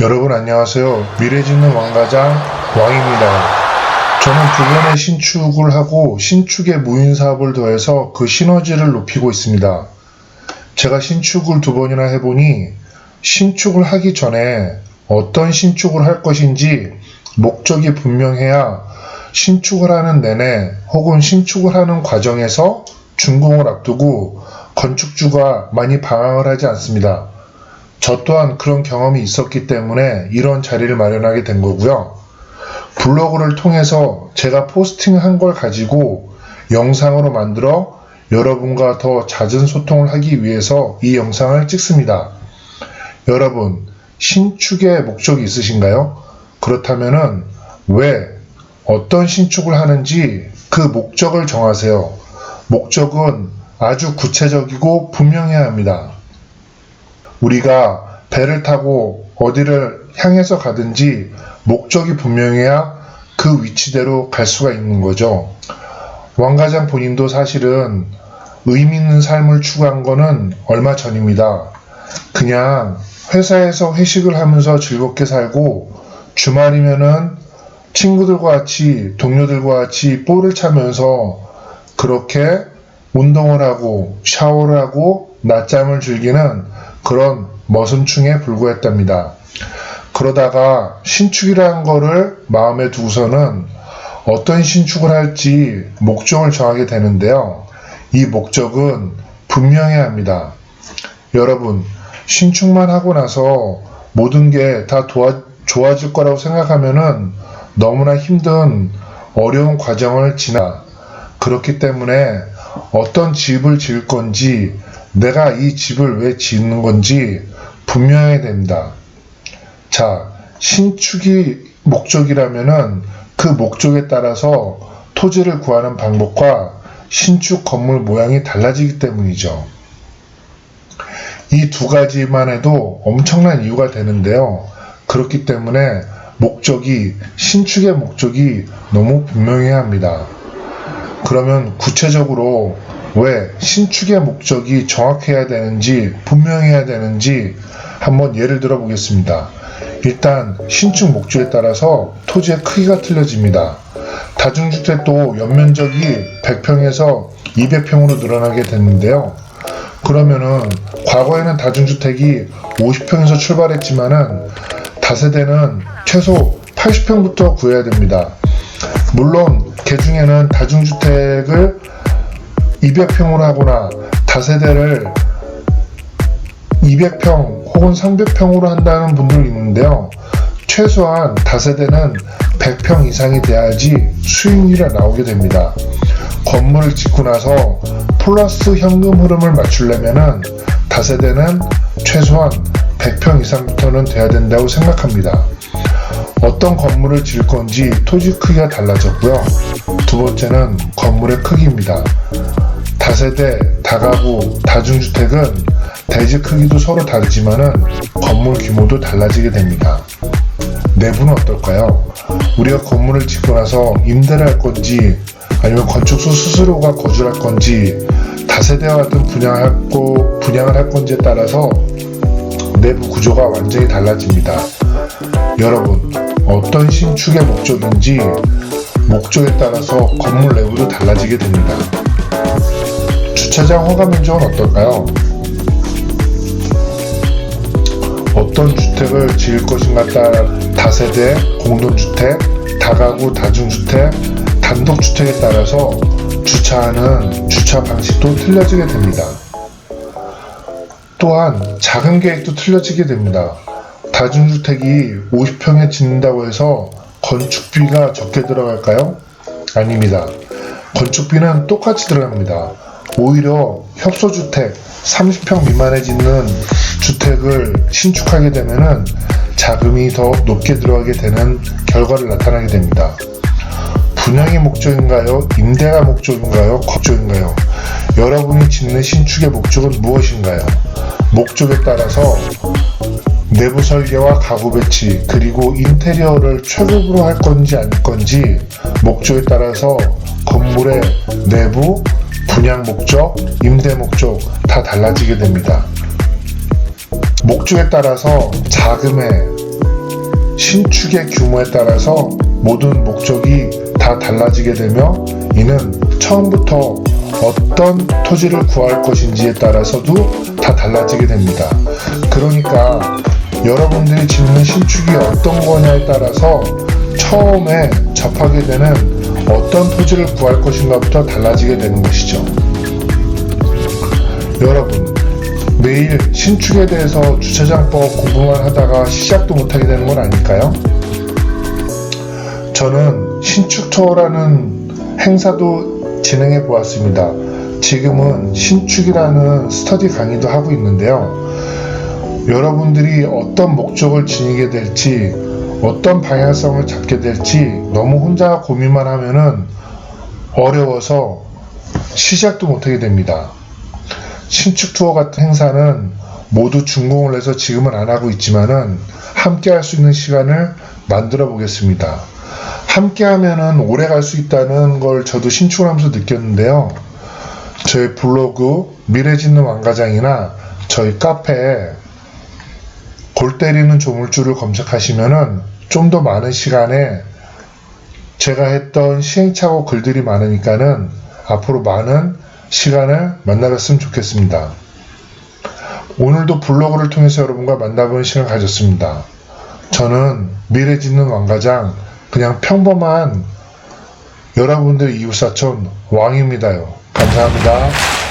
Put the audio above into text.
여러분 안녕하세요. 미래짓는 왕과장 왕입니다. 저는 두 번의 신축을 하고 신축에 무인사업을 더해서 그 시너지를 높이고 있습니다. 제가 신축을 두 번이나 해보니 신축을 하기 전에 어떤 신축을 할 것인지 목적이 분명해야 신축을 하는 내내 혹은 신축을 하는 과정에서 준공을 앞두고 건축주가 많이 방황을 하지 않습니다. 저 또한 그런 경험이 있었기 때문에 이런 자리를 마련하게 된 거고요. 블로그를 통해서 제가 포스팅한 걸 가지고 영상으로 만들어 여러분과 더 잦은 소통을 하기 위해서 이 영상을 찍습니다. 여러분, 신축의 목적이 있으신가요? 그렇다면은 왜, 어떤 신축을 하는지 그 목적을 정하세요. 목적은 아주 구체적이고 분명해야 합니다. 우리가 배를 타고 어디를 향해서 가든지 목적이 분명해야 그 위치대로 갈 수가 있는 거죠. 왕과장 본인도 사실은 의미 있는 삶을 추구한 거는 얼마 전입니다. 그냥 회사에서 회식을 하면서 즐겁게 살고 주말이면은 친구들과 같이 동료들과 같이 볼을 차면서 그렇게 운동을 하고 샤워를 하고 낮잠을 즐기는 그런 머슴충에 불과했답니다. 그러다가 신축이라는 거를 마음에 두고서는 어떤 신축을 할지 목적을 정하게 되는데요. 이 목적은 분명해야 합니다. 여러분, 신축만 하고 나서 모든 게 다 좋아질 거라고 생각하면은 너무나 힘든 어려운 과정을 지나 그렇기 때문에 어떤 집을 지을 건지 내가 이 집을 왜 짓는 건지 분명해야 됩니다. 자, 신축이 목적이라면은 그 목적에 따라서 토지를 구하는 방법과 신축 건물 모양이 달라지기 때문이죠. 이 두 가지만 해도 엄청난 이유가 되는데요. 그렇기 때문에 신축의 목적이 너무 분명해야 합니다. 그러면 구체적으로 왜 신축의 목적이 정확해야 되는지 분명해야 되는지 한번 예를 들어 보겠습니다. 일단 신축 목적에 따라서 토지의 크기가 틀려집니다. 다중주택도 연면적이 100평에서 200평으로 늘어나게 됐는데요. 그러면은 과거에는 다중주택이 50평에서 출발했지만은 다세대는 최소 80평부터 구해야 됩니다. 물론 개중에는 다중주택을 200평으로 하거나 다세대를 200평 혹은 300평으로 한다는 분들이 있는데요. 최소한 다세대는 100평 이상이 돼야지 수익률이 나오게 됩니다. 건물을 짓고 나서 플러스 현금 흐름을 맞추려면은 다세대는 최소한 100평 이상부터는 돼야 된다고 생각합니다. 어떤 건물을 지을 건지 토지 크기가 달라졌고요. 두 번째는 건물의 크기입니다. 다세대, 다가구, 다중주택은 대지 크기도 서로 다르지만은 건물 규모도 달라지게 됩니다. 내부는 어떨까요? 우리가 건물을 짓고 나서 임대를 할 건지 아니면 건축소 스스로가 거주할 건지 다세대와 같은 분양을 할 건지에 따라서 내부 구조가 완전히 달라집니다. 여러분, 어떤 신축의 목적인지 목적에 따라서 건물 내부도 달라지게 됩니다. 주차장 허가 면적은 어떨까요? 어떤 주택을 지을 것인가 따라 다세대, 공동주택, 다가구, 다중주택, 단독주택에 따라서 주차하는 주차 방식도 틀려지게 됩니다. 또한 자금 계획도 틀려지게 됩니다. 다중주택이 50평에 짓는다고 해서 건축비가 적게 들어갈까요? 아닙니다. 건축비는 똑같이 들어갑니다. 오히려 협소주택 30평 미만에 짓는 주택을 신축하게 되면은 자금이 더 높게 들어가게 되는 결과를 나타나게 됩니다. 분양이 목적인가요? 임대가 목적인가요? 거주인가요? 여러분이 짓는 신축의 목적은 무엇인가요? 목적에 따라서 내부 설계와 가구 배치 그리고 인테리어를 최고로 할 건지 아닐 건지 목적에 따라서 건물의 내부, 분양 목적, 임대 목적 다 달라지게 됩니다. 목적에 따라서 자금의 신축의 규모에 따라서 모든 목적이 다 달라지게 되며 이는 처음부터 어떤 토지를 구할 것인지에 따라서도 다 달라지게 됩니다. 그러니까 여러분들이 짓는 신축이 어떤 거냐에 따라서 처음에 접하게 되는 어떤 토지를 구할 것인가부터 달라지게 되는 것이죠. 여러분, 매일 신축에 대해서 주차장법 공부만 하다가 시작도 못하게 되는 건 아닐까요? 저는 신축 투어라는 행사도 진행해 보았습니다. 지금은 신축이라는 스터디 강의도 하고 있는데요. 여러분들이 어떤 목적을 지니게 될지, 어떤 방향성을 잡게 될지 너무 혼자 고민만 하면은 어려워서 시작도 못하게 됩니다. 신축 투어 같은 행사는 모두 준공을 해서 지금은 안 하고 있지만은 함께 할 수 있는 시간을 만들어 보겠습니다. 함께 하면은 오래 갈 수 있다는 걸 저도 신축을 하면서 느꼈는데요. 저희 블로그 미래짓는 왕가장이나 저희 카페에 골 때리는 조물주를 검색하시면은 좀 더 많은 시간에 제가 했던 시행착오 글들이 많으니까는 앞으로 많은 시간을 만나뵀으면 좋겠습니다. 오늘도 블로그를 통해서 여러분과 만나보는 시간을 가졌습니다. 저는 미래짓는 왕가장, 그냥 평범한 여러분들 이웃사촌 왕입니다요. 감사합니다.